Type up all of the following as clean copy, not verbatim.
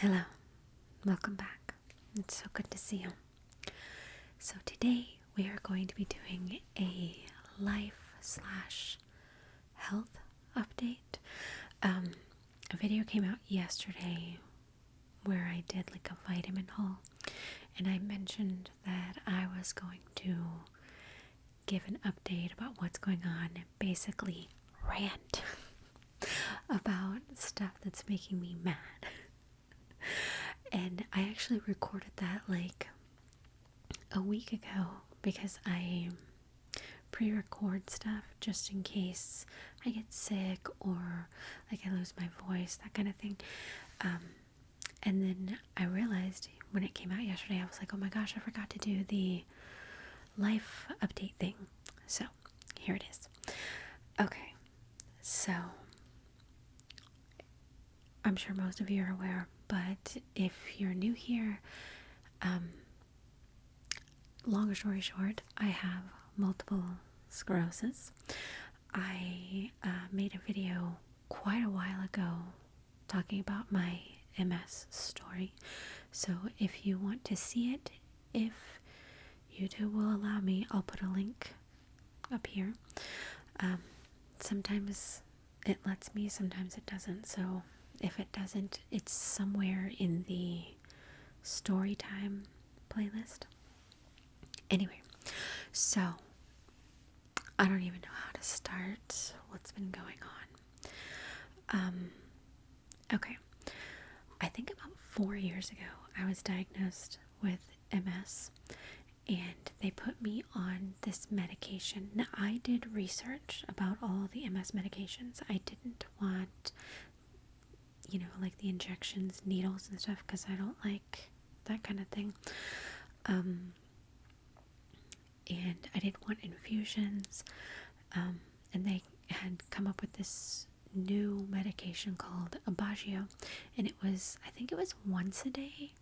Hello, welcome back. It's so good to see you. So today we are going to be doing a life/health update. A video came out yesterday where I did like a vitamin haul, and I mentioned that I was going to give an update about what's going on, basically rant about stuff that's making me mad. And I actually recorded that like a week ago because I pre-record stuff just in case I get sick or like I lose my voice, that kind of thing. And then I realized when it came out yesterday, I was like, oh my gosh, I forgot to do the life update thing. So here it is. Okay, so I'm sure most of you are aware, but if you're new here, long story short, I have multiple sclerosis. I made a video quite a while ago talking about my MS story. So if you want to see it, if YouTube will allow me, I'll put a link up here. Sometimes it lets me, sometimes it doesn't. So if it doesn't, it's somewhere in the story time playlist. Anyway, so I don't even know how to start what's been going on. Okay. I think about 4 years ago, I was diagnosed with MS, and they put me on this medication. Now, I did research about all the MS medications. I didn't want, like the injections, needles and stuff, because I don't like that kind of thing. And I didn't want infusions. And they had come up with this new medication called Abagio, and I think it was once a day.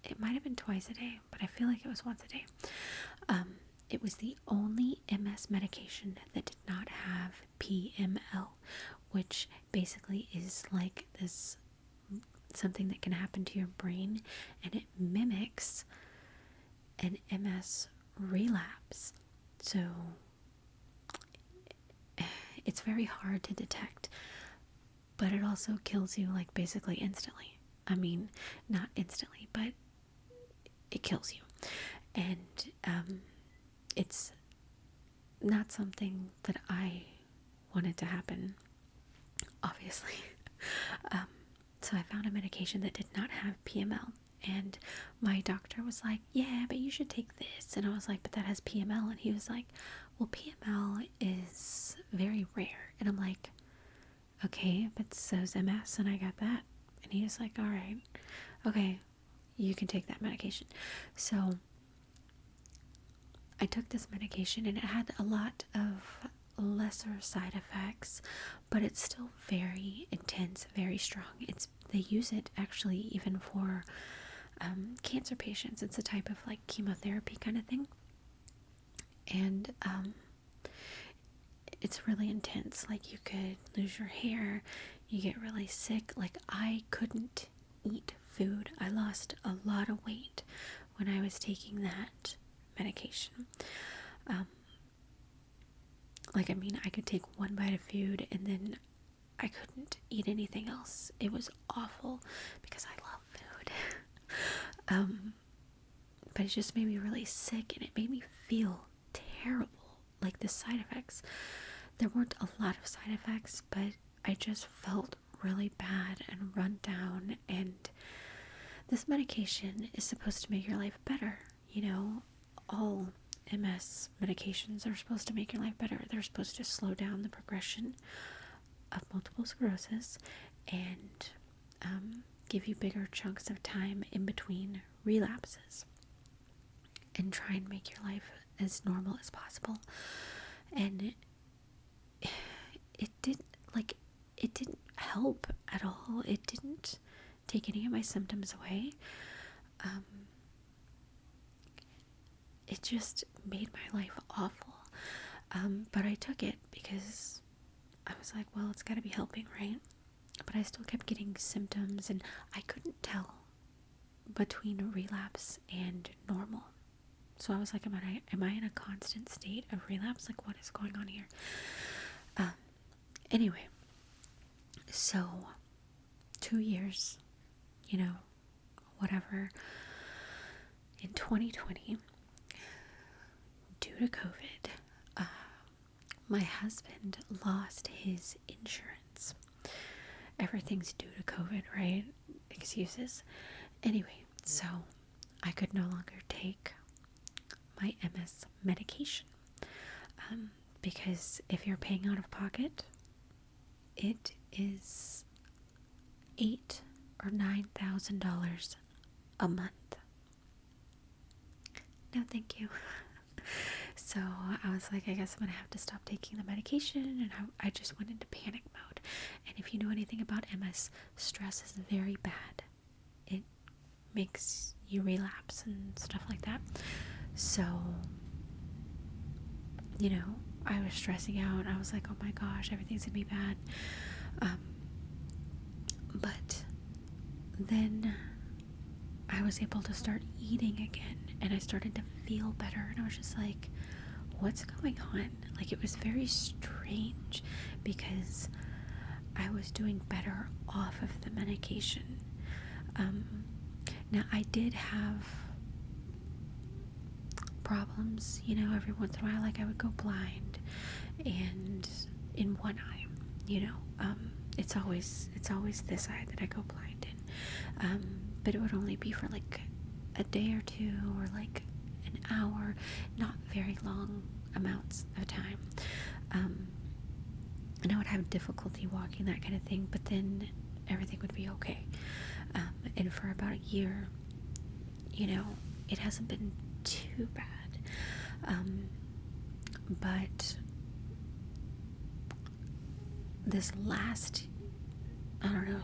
It might have been twice a day, but I feel like it was once a day. It was the only MS medication that did not have PML, which basically is like this something that can happen to your brain, and it mimics an MS relapse. So it's very hard to detect, but it also kills you like basically instantly. I mean, not instantly, but it kills you. And it's not something that I wanted to happen, obviously. So I found a medication that did not have PML, and my doctor was like, yeah, but you should take this. And I was like, but that has PML. And he was like, well, PML is very rare. And I'm like, okay, but so's MS, and I got that. And he was like, all right, okay, you can take that medication. So I took this medication, and it had a lot of lesser side effects, but it's still very intense, very strong. They use it actually even for cancer patients. It's a type of like chemotherapy kind of thing, and it's really intense. Like, you could lose your hair, you get really sick. Like, I couldn't eat food. I lost a lot of weight when I was taking that medication. I could take one bite of food and then I couldn't eat anything else. It was awful because I love food. But it just made me really sick, and it made me feel terrible. Like, the side effects, there weren't a lot of side effects, but I just felt really bad and run down. And this medication is supposed to make your life better. All MS medications are supposed to make your life better. They're supposed to slow down the progression of multiple sclerosis and give you bigger chunks of time in between relapses and try and make your life as normal as possible. And it didn't help at all. It didn't take any of my symptoms away. It just made my life awful. But I took it because I was like, well, it's got to be helping, right? but I still kept getting symptoms, and I couldn't tell between relapse and normal. So I was like, am I in a constant state of relapse? Like, what is going on here? Anyway, so 2 years, whatever, in 2020, due to COVID, my husband lost his insurance. Everything's due to COVID, right? Excuses. Anyway, so I could no longer take my MS medication, because if you're paying out of pocket, it is $8,000 or $9,000 a month. No, thank you. So I was like, I guess I'm gonna have to stop taking the medication, and I just went into panic mode. And if you know anything about MS, stress is very bad. It makes you relapse and stuff like that. So, I was stressing out. I was like, oh my gosh, everything's gonna be bad. But then I was able to start eating again, and I started to feel better, and I was just like, what's going on? Like, it was very strange because I was doing better off of the medication. Now I did have problems, every once in a while. Like, I would go blind, and in one eye, it's always this eye that I go blind in. But it would only be for like a day or two, or like an hour, not very long amounts of time. And I would have difficulty walking, that kind of thing, but then everything would be okay. And for about a year, it hasn't been too bad. But this last,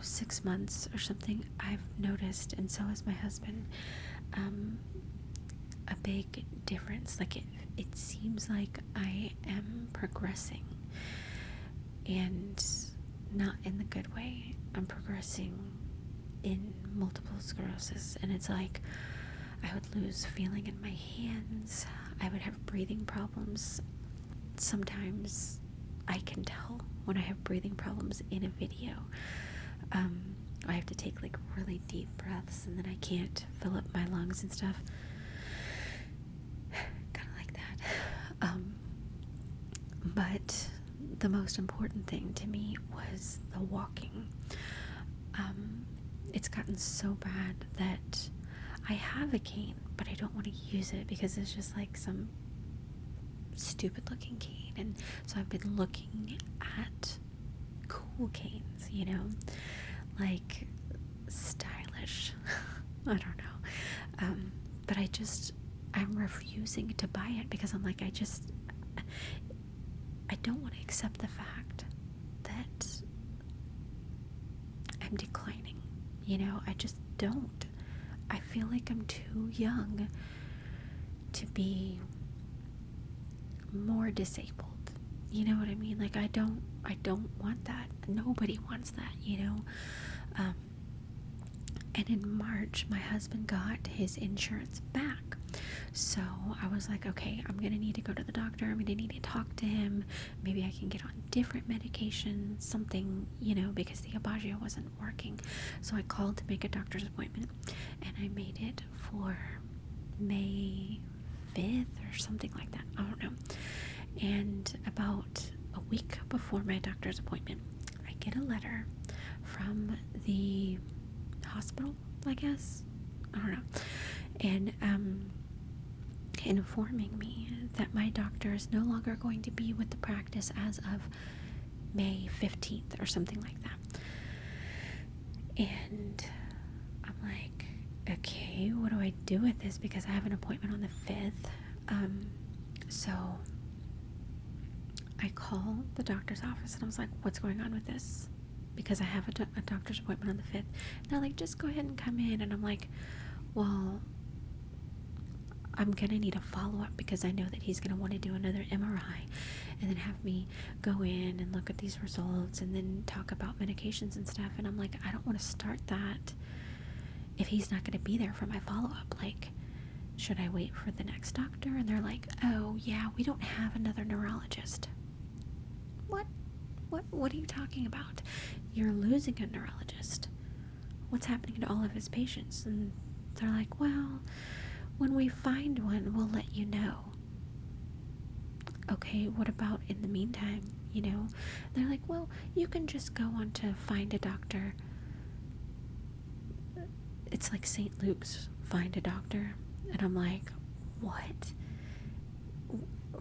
6 months or something, I've noticed, and so has my husband, a big difference. Like, it seems like I am progressing, and not in the good way. I'm progressing in multiple sclerosis, and it's like I would lose feeling in my hands. I would have breathing problems. Sometimes I can tell when I have breathing problems in a video. I have to take like really deep breaths, and then I can't fill up my lungs and stuff. Kind of like that. But the most important thing to me was the walking. It's gotten so bad that I have a cane, but I don't want to use it because it's just like some stupid looking cane. And so I've been looking at cool canes, like stylish. I don't know. But I'm refusing to buy it because I'm like, I don't want to accept the fact that I'm declining. I just don't. I feel like I'm too young to be more disabled. You know what I mean? Like, I don't want that. Nobody wants that, and in March, my husband got his insurance back. So I was like, okay, I'm going to need to go to the doctor. I'm going to need to talk to him. Maybe I can get on different medication, something, because the Aubagio wasn't working. So I called to make a doctor's appointment, and I made it for May 5th or something like that. I don't know. And about a week before my doctor's appointment, I get a letter from the hospital, I guess. I don't know. And informing me that my doctor is no longer going to be with the practice as of May 15th or something like that. And I'm like, okay, what do I do with this? Because I have an appointment on the 5th. So I call the doctor's office, and I was like, what's going on with this? Because I have a doctor's appointment on the 5th. And they're like, just go ahead and come in. And I'm like, well, I'm gonna need a follow-up because I know that he's gonna want to do another MRI and then have me go in and look at these results and then talk about medications and stuff. And I'm like, I don't want to start that if he's not gonna be there for my follow-up. Like, should I wait for the next doctor? And they're like, oh yeah, we don't have another neurologist. What are you talking about? You're losing a neurologist. What's happening to all of his patients? And they're like, well, when we find one, we'll let you know. Okay, what about in the meantime? They're like, well, you can just go on to Find a Doctor. It's like St. Luke's Find a Doctor. And I'm like, what?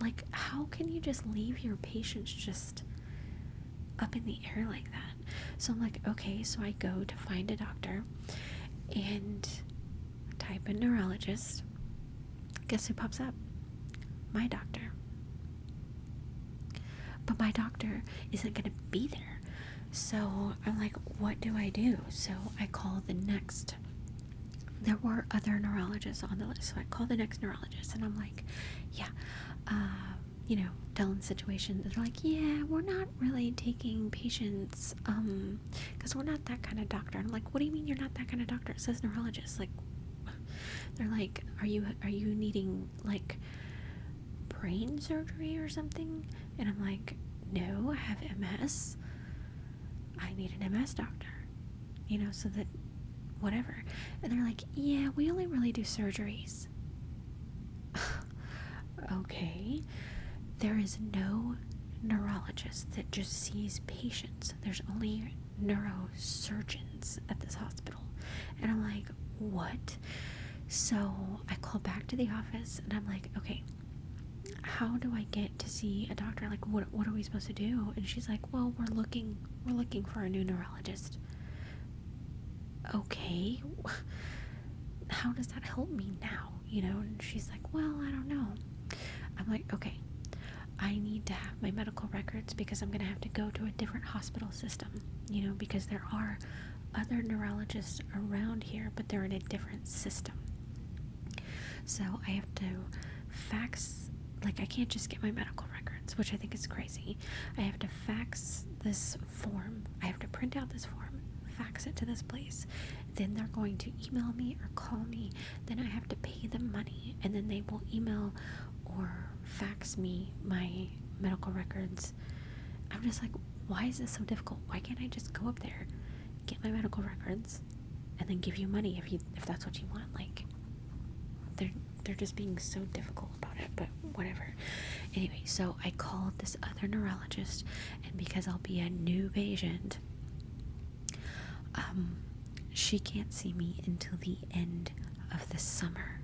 Like, how can you just leave your patients just up in the air like that? So I'm like, okay, so I go to Find a Doctor and type in neurologist. Guess who pops up? My doctor. But my doctor isn't going to be there. So I'm like, what do I do? So I call the next. There were other neurologists on the list. So I call the next neurologist and I'm like, yeah, telling the situation. They're like, yeah, we're not really taking patients, because we're not that kind of doctor. And I'm like, what do you mean you're not that kind of doctor? It says neurologist. Like, they're like, are you needing like brain surgery or something? And I'm like, no, I have MS. I need an MS doctor, so that whatever. And they're like, yeah, we only really do surgeries. Okay, there is no neurologist that just sees patients. There's only neurosurgeons at this hospital. And I'm like, what? So I call back to the office and I'm like, okay, how do I get to see a doctor? Like, what are we supposed to do? And she's like, well, we're looking for a new neurologist. Okay, how does that help me now? And she's like, well, I don't know. I'm like, okay, I need to have my medical records because I'm going to have to go to a different hospital system, because there are other neurologists around here, but they're in a different system. So I have to fax, like, I can't just get my medical records, which I think is crazy. I have to fax this form. I have to print out this form, fax it to this place. Then they're going to email me or call me. Then I have to pay them money, and then they will email or fax me my medical records. I'm just like, why is this so difficult? Why can't I just go up there, get my medical records, and then give you money if that's what you want? Like, they're just being so difficult about it, but whatever. Anyway, so I called this other neurologist, and because I'll be a new patient, she can't see me until the end of the summer.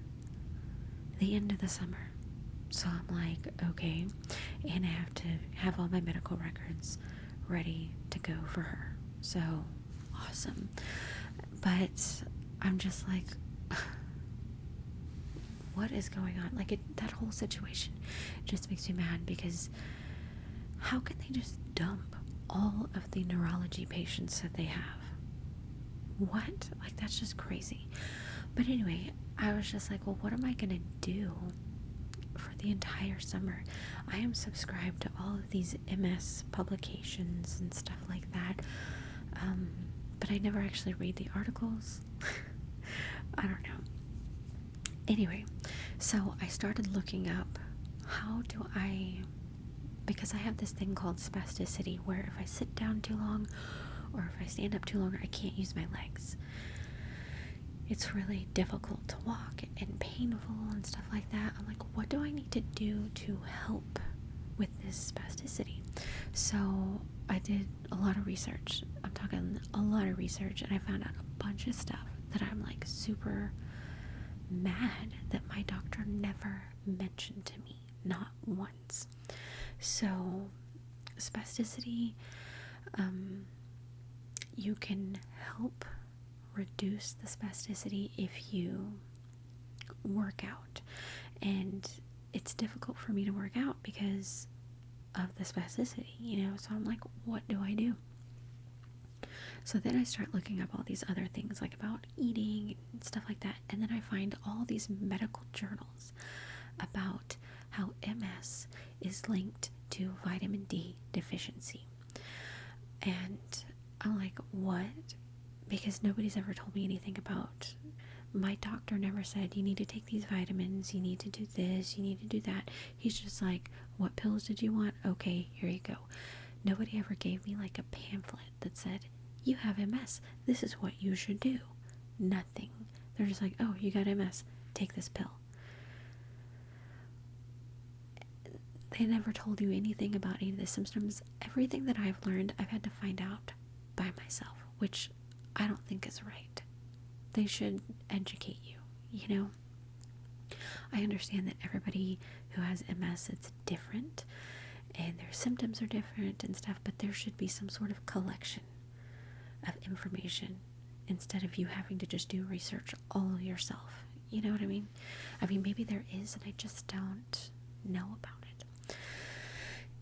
So I'm like, okay, and I have to have all my medical records ready to go for her. So awesome. But I'm just like, what is going on? Like, that whole situation just makes me mad, because how can they just dump all of the neurology patients that they have? What? Like, that's just crazy. But anyway, I was just like, well, what am I gonna do for the entire summer? I am subscribed to all of these MS publications and stuff like that, but I never actually read the articles. I don't know. Anyway, so I started looking up, because I have this thing called spasticity, where if I sit down too long or if I stand up too long, I can't use my legs. It's really difficult to walk and painful and stuff like that. I'm like, what do I need to do to help with this spasticity? So I did a lot of research. I'm talking a lot of research, and I found out a bunch of stuff that I'm like super mad that my doctor never mentioned to me, not once. So spasticity, you can help reduce the spasticity if you work out, and it's difficult for me to work out because of the spasticity, so I'm like, what do I do? So then I start looking up all these other things, like about eating and stuff like that. And then I find all these medical journals about how MS is linked to vitamin D deficiency. And I'm like, what? Because nobody's ever told me anything about, my doctor never said you need to take these vitamins, you need to do this, you need to do that. He's just like, what pills did you want? Okay, here you go. Nobody ever gave me like a pamphlet that said, you have MS, this is what you should do. Nothing. They're just like, oh, you got MS, take this pill. They never told you anything about any of the symptoms. Everything that I've learned, I've had to find out by myself, which I don't think is right. They should educate you, you know? I understand that everybody who has MS, it's different, and their symptoms are different and stuff, but there should be some sort of collection of information instead of you having to just do research all yourself. You know what I mean? I mean, maybe there is, and I just don't know about it.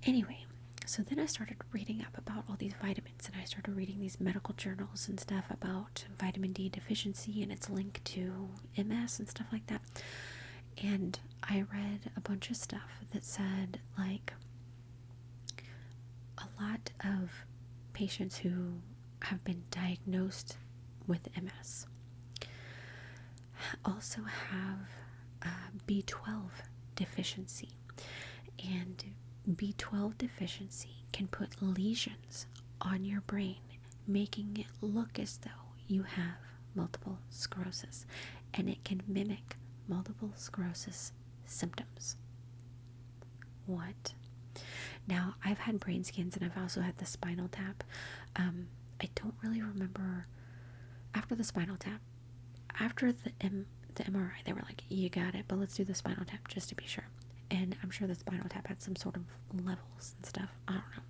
Anyway, so then I started reading up about all these vitamins, and I started reading these medical journals and stuff about vitamin D deficiency and its link to MS and stuff like that. And I read a bunch of stuff that said, like, a lot of patients who have been diagnosed with MS also have B12 deficiency, and B12 deficiency can put lesions on your brain, making it look as though you have multiple sclerosis, and it can mimic multiple sclerosis symptoms. What? Now, I've had brain scans, and I've also had the spinal tap. I don't really remember after the spinal tap. After the MRI, they were like, you got it, but let's do the spinal tap just to be sure. And I'm sure the spinal tap had some sort of levels and stuff. I don't know.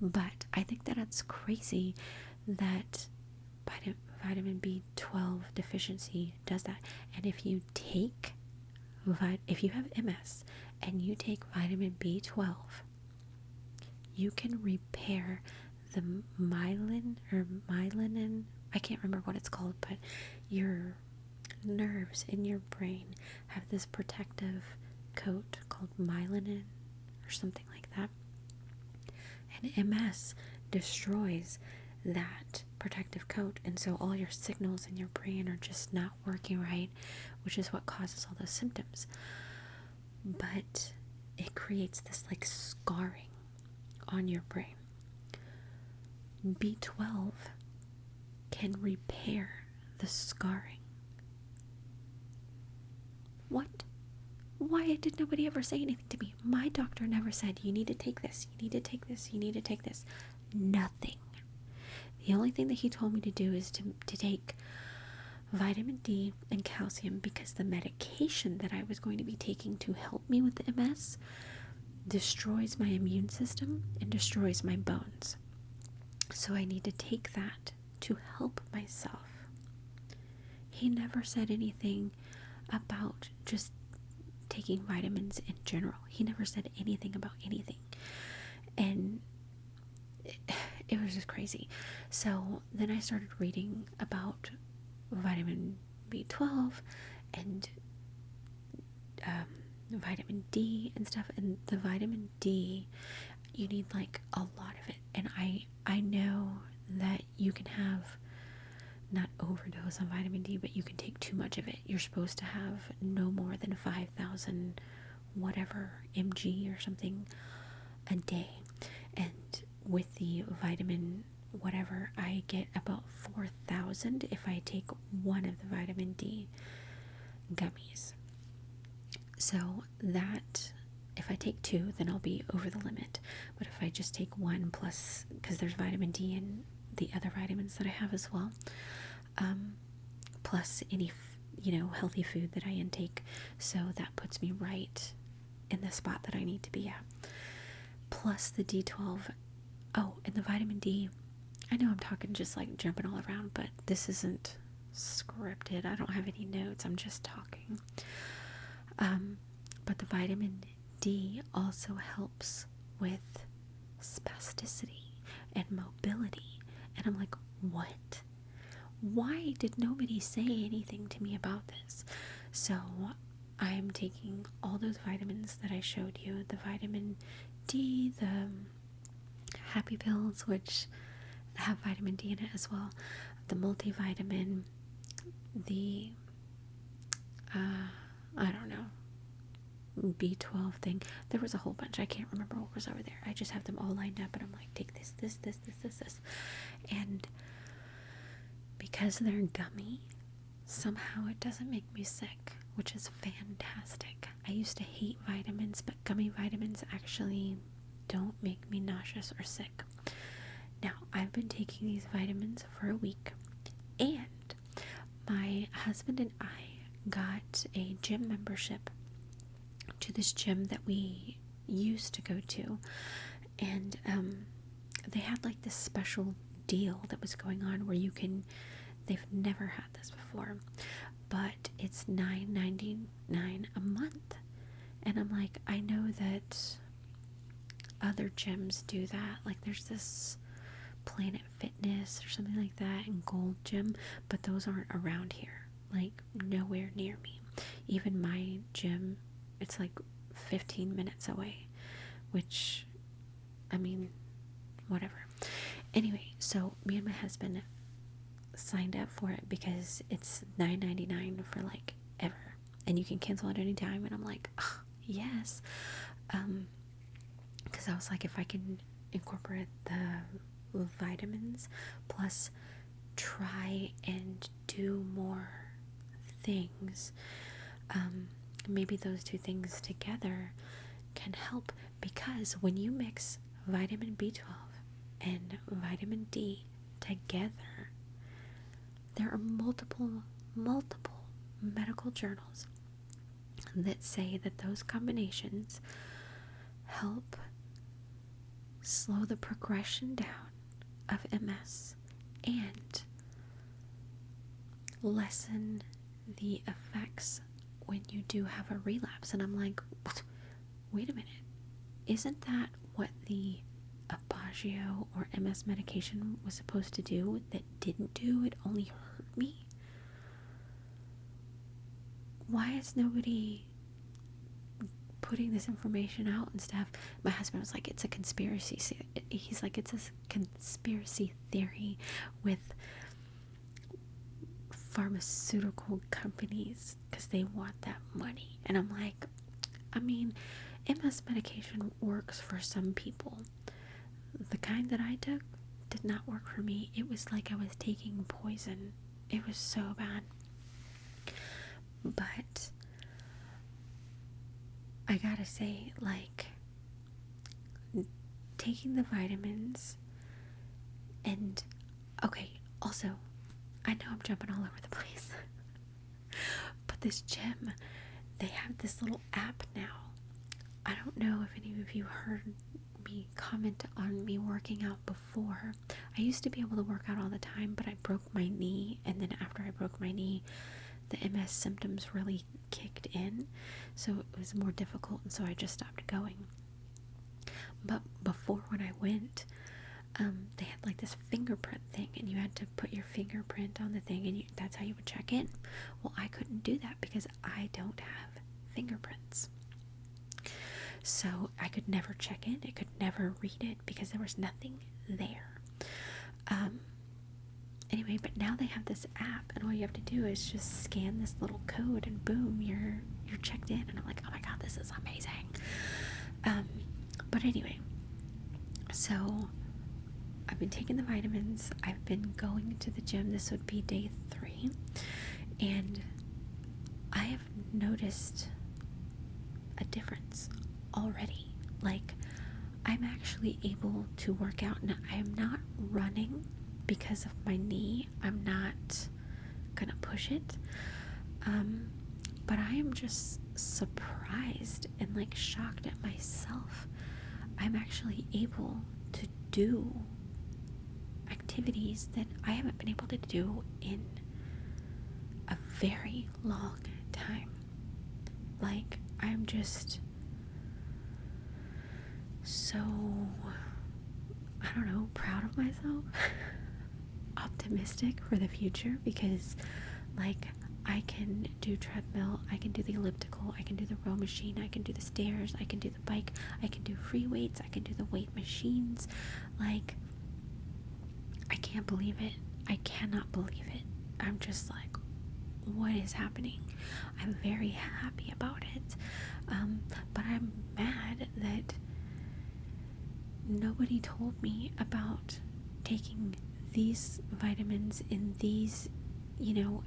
But I think that it's crazy that vitamin B12 deficiency does that. And if you have MS and you take vitamin B12, you can repair the myelin, I can't remember what it's called, but your nerves in your brain have this protective coat called myelin or something like that. And MS destroys that protective coat, and so all your signals in your brain are just not working right, which is what causes all those symptoms. But it creates this like scarring on your brain. B12 can repair the scarring. What? Why did nobody ever say anything to me? My doctor never said, you need to take this, you need to take this, you need to take this. Nothing. The only thing that he told me to do is to take vitamin D and calcium, because the medication that I was going to be taking to help me with the MS destroys my immune system and destroys my bones. So I need to take that to help myself. He never said anything about just taking vitamins in general. He never said anything about anything. And it was just crazy. So then I started reading about vitamin B12 and vitamin D and stuff. And the vitamin D, you need like a lot of it. And I know that you can have not overdose on vitamin D, but you can take too much of it. You're supposed to have no more than 5,000 whatever mg or something a day. And with the vitamin whatever, I get about 4,000 if I take one of the vitamin D gummies. So that, if I take two, then I'll be over the limit. But if I just take one plus, because there's vitamin D in the other vitamins that I have as well, plus any healthy food that I intake, so that puts me right in the spot that I need to be at. Plus the D12. Oh, and the vitamin D, I know I'm talking just like jumping all around, but this isn't scripted. I don't have any notes. I'm just talking. But the vitamin D also helps with spasticity and mobility. And I'm like, what? Why did nobody say anything to me about this? So I'm taking all those vitamins that I showed you, the vitamin D, the happy pills, which have vitamin D in it as well, the multivitamin, the I don't know, B12 thing. There was a whole bunch. I can't remember what was over there. I just have them all lined up, and I'm like, take this, and because they're gummy, somehow it doesn't make me sick, which is fantastic. I used to hate vitamins, but gummy vitamins actually don't make me nauseous or sick. Now, I've been taking these vitamins for a week, and my husband and I got a gym membership to this gym that we used to go to, and they had like this special deal that was going on where they've never had this before, but it's $9.99 a month. And I'm like, I know that other gyms do that, like there's this Planet Fitness or something like that and Gold Gym, but those aren't around here, like nowhere near me. Even my gym, it's like 15 minutes away, which, I mean, whatever. Anyway, so me and my husband signed up for it because it's $9.99 for like ever, and you can cancel at any time. And I'm like, oh, yes, because I was like, if I can incorporate the vitamins plus try and do more things, maybe those two things together can help, because when you mix vitamin B12 and vitamin D together, there are multiple medical journals that say that those combinations help slow the progression down of MS and lessen the effects when you do have a relapse. And I'm like, wait a minute, isn't that what the Aubagio or MS medication was supposed to do that didn't do? It only hurt me. Why is nobody putting this information out and stuff? My husband was like, it's a conspiracy. He's like, it's a conspiracy theory with pharmaceutical companies because they want that money. And I'm like, I mean, MS medication works for some people. The kind that I took did not work for me. It was like I was taking poison. It was so bad. But I gotta say, like, taking the vitamins and, okay, also, I know I'm jumping all over the place, but this gym, they have this little app now. I don't know if any of you heard me comment on me working out before. I used to be able to work out all the time, but I broke my knee, and then after I broke my knee, the MS symptoms really kicked in, so it was more difficult, and so I just stopped going. But before, when I went, they had like this fingerprint thing, and you had to put your fingerprint on the thing, and that's how you would check in. Well, I couldn't do that because I don't have fingerprints, so I could never check in. I could never read it because there was nothing there. Anyway, but now they have this app, and all you have to do is just scan this little code, and boom, you're checked in. And I'm like, oh my god, this is amazing. But anyway, so I've been taking the vitamins. I've been going to the gym. This would be day 3, and I have noticed a difference already. Like, I'm actually able to work out, and I am not running because of my knee. I'm not gonna push it, but I am just surprised and like shocked at myself. I'm actually able to do activities that I haven't been able to do in a very long time. Like, I'm just so, I don't know, proud of myself. Oh optimistic for the future because, like, I can do treadmill, I can do the elliptical, I can do the row machine, I can do the stairs, I can do the bike, I can do free weights, I can do the weight machines. Like, I can't believe it. I cannot believe it. I'm just like, what is happening? I'm very happy about it. But I'm mad that nobody told me about taking these vitamins in these,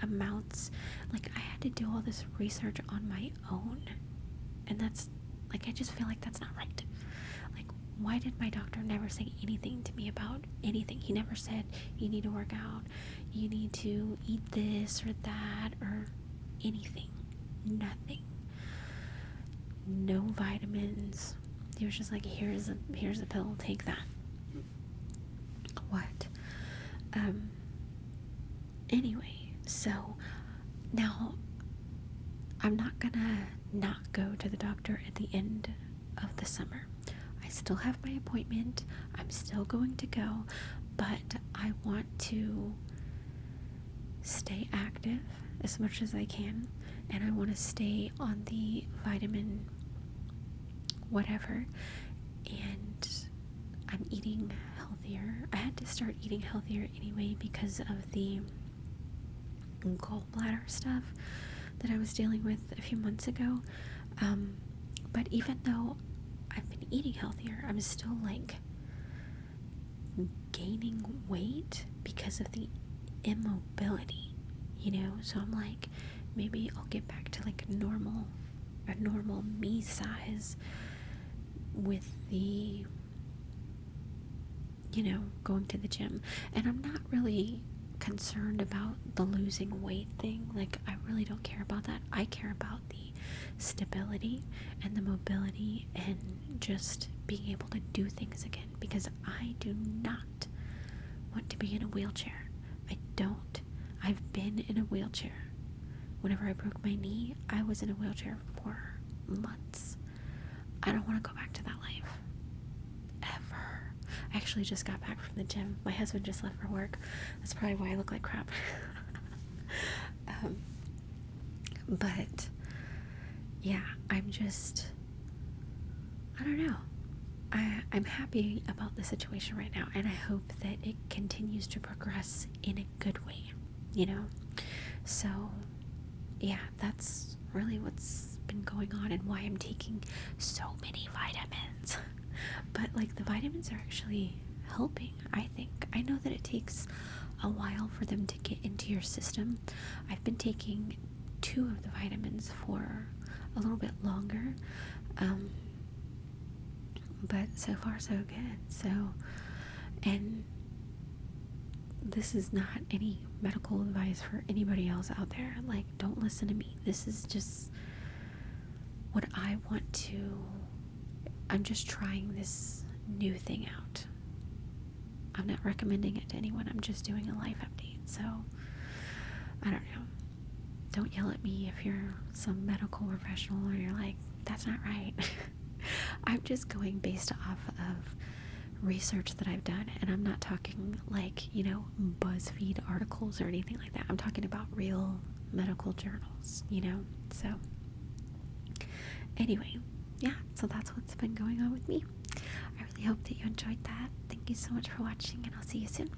amounts. Like, I had to do all this research on my own. And that's, like, I just feel like that's not right. Like, why did my doctor never say anything to me about anything? He never said, you need to work out, you need to eat this or that, or anything. Nothing. No vitamins. He was just like, here's a pill, take that. What? Anyway, so now I'm not gonna not go to the doctor at the end of the summer. I still have my appointment. I'm still going to go, but I want to stay active as much as I can, and I want to stay on the vitamin whatever, and I'm eating healthier. I had to start eating healthier anyway because of the gallbladder stuff that I was dealing with a few months ago. But even though I've been eating healthier, I'm still like gaining weight because of the immobility, so I'm like, maybe I'll get back to like a normal me size with the going to the gym. And I'm not really concerned about the losing weight thing. Like, I really don't care about that. I care about the stability and the mobility and just being able to do things again, because I do not want to be in a wheelchair. I don't. I've been in a wheelchair. Whenever I broke my knee, I was in a wheelchair for months. I don't want to go back to that life. Ever. I actually just got back from the gym. My husband just left for work. That's probably why I look like crap. But yeah, I don't know. I'm happy about the situation right now, and I hope that it continues to progress in a good way, So yeah, that's really what's been going on and why I'm taking so many vitamins. But like, the vitamins are actually helping, I think. I know that it takes a while for them to get into your system. I've been taking 2 of the vitamins for a little bit longer, but so far so good. So, and this is not any medical advice for anybody else out there. Like, don't listen to me. This is just what I want to. I'm just trying this new thing out. I'm not recommending it to anyone. I'm just doing a life update. So, I don't know. Don't yell at me if you're some medical professional or you're like, that's not right. I'm just going based off of research that I've done, and I'm not talking like, BuzzFeed articles or anything like that. I'm talking about real medical journals, So, anyway, yeah, so that's what's been going on with me. I really hope that you enjoyed that. Thank you so much for watching, and I'll see you soon.